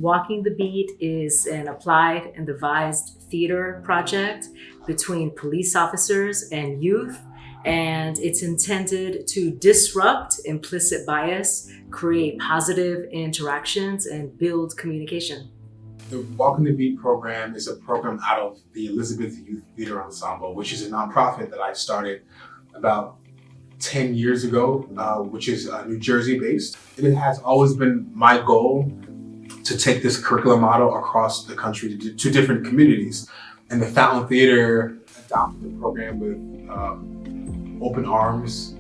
Walking the Beat is an applied and devised theater project between police officers and youth, and it's intended to disrupt implicit bias, create positive interactions, and build communication. The Walking the Beat program is a program out of the Elizabeth Youth Theater Ensemble, which is a nonprofit that I started about 10 years ago, which is New Jersey based. It has always been my goal to take this curriculum model across the country to different communities. And the Fountain Theater adopted the program with open arms.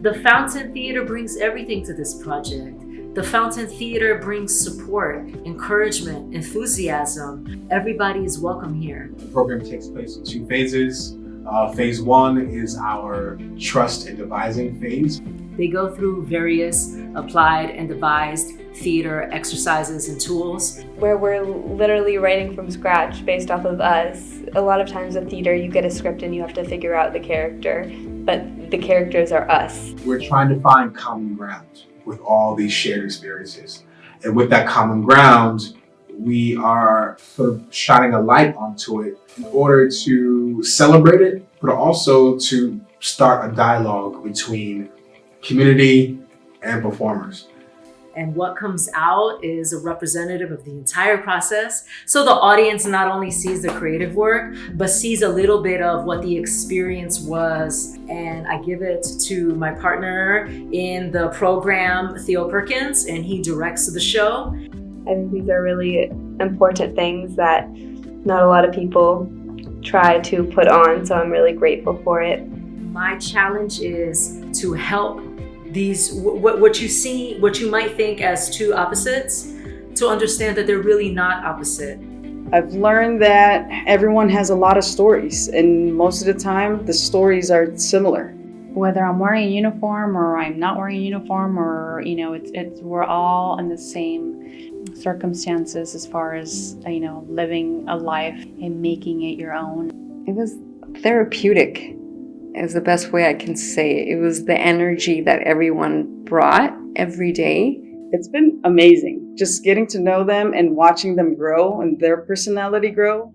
The Fountain Theater brings everything to this project. The Fountain Theater brings support, encouragement, enthusiasm. Everybody is welcome here. The program takes place in 2 phases. Phase 1 is our trust and devising phase. They go through various applied and devised theater exercises and tools. Where we're literally writing from scratch based off of us. A lot of times in theater you get a script and you have to figure out the character, but the characters are us. We're trying to find common ground with all these shared experiences. And with that common ground, we are sort of shining a light onto it in order to celebrate it, but also to start a dialogue between community and performers. And what comes out is a representative of the entire process. So the audience not only sees the creative work, but sees a little bit of what the experience was. And I give it to my partner in the program, Theo Perkins, and he directs the show. I think these are really important things that not a lot of people try to put on, so I'm really grateful for it. My challenge is to help these, what you might think as 2 opposites, to understand that they're really not opposite. I've learned that everyone has a lot of stories, and most of the time the stories are similar. Whether I'm wearing a uniform or I'm not wearing a uniform, or it's we're all in the same circumstances as far as living a life and making it your own. It was therapeutic, is the best way I can say it. It was the energy that everyone brought every day. It's been amazing, just getting to know them and watching them grow and their personality grow.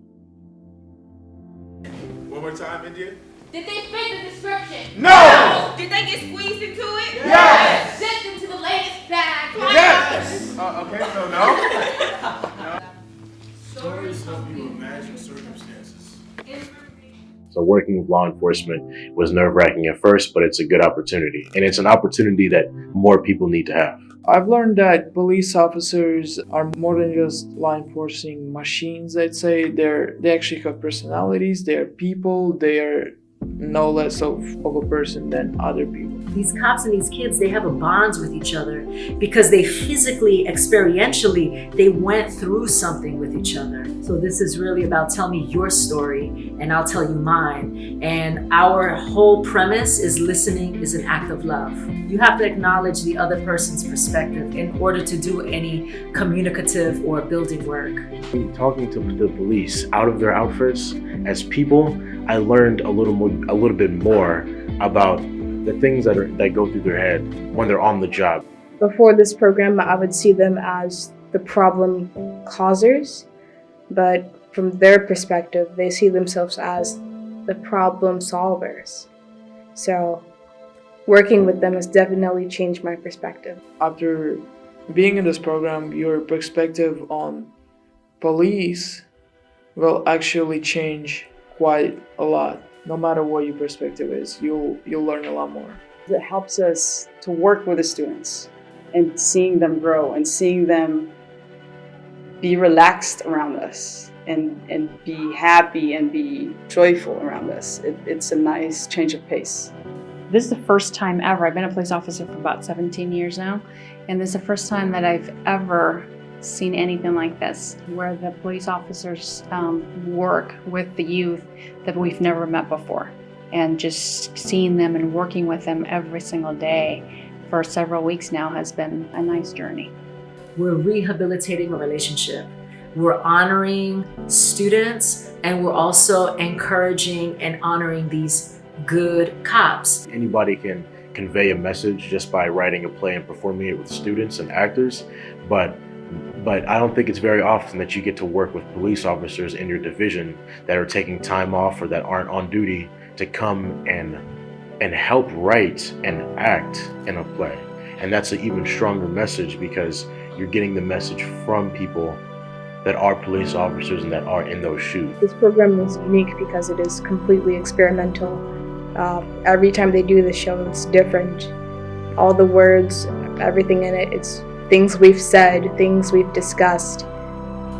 One more time, India. Did they fit the description? No! Did they get squeezed into it? Yes! Sent into the latest bag? Yes! Okay, so no. Stories help you imagine circumstances. So working with law enforcement was nerve-wracking at first, but it's a good opportunity. And it's an opportunity that more people need to have. I've learned that police officers are more than just law enforcing machines, I'd say. They actually have personalities, they're people, they're no less of a person than other people. These cops and these kids, they have a bond with each other because they physically, experientially, they went through something with each other. So this is really about tell me your story and I'll tell you mine. And our whole premise is listening is an act of love. You have to acknowledge the other person's perspective in order to do any communicative or building work. Talking to the police out of their outfits as people, I learned a little bit more about the things that go through their head when they're on the job. Before this program, I would see them as the problem causers, but from their perspective, they see themselves as the problem solvers. So working with them has definitely changed my perspective. After being in this program, your perspective on police will actually change quite a lot. No matter what your perspective is, you'll learn a lot more. It helps us to work with the students and seeing them grow and seeing them be relaxed around us and be happy and be joyful around us. It's a nice change of pace. This is the first time ever. I've been a police officer for about 17 years now, and this is the first time that I've ever seen anything like this, where the police officers work with the youth that we've never met before. And just seeing them and working with them every single day for several weeks now has been a nice journey. We're rehabilitating a relationship. We're honoring students, and we're also encouraging and honoring these good cops. Anybody can convey a message just by writing a play and performing it with students and actors, but But I don't think it's very often that you get to work with police officers in your division that are taking time off or that aren't on duty to come and help write and act in a play. And that's an even stronger message because you're getting the message from people that are police officers and that are in those shoes. This program is unique because it is completely experimental. Every time they do the show, it's different. All the words, everything in it, it's things we've said, things we've discussed.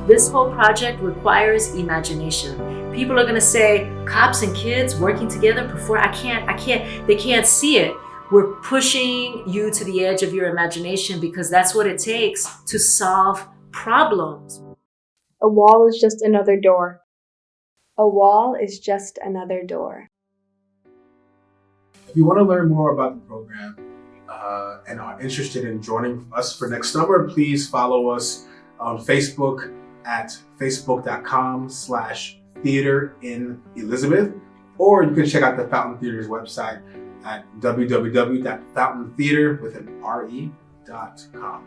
This whole project requires imagination. People are gonna say, cops and kids working together before, they can't see it. We're pushing you to the edge of your imagination because that's what it takes to solve problems. A wall is just another door. A wall is just another door. If you want to learn more about the program and are interested in joining us for next summer, please follow us on Facebook at facebook.com/theater in Elizabeth, or you can check out the Fountain Theater's website at www.fountaintheater.com.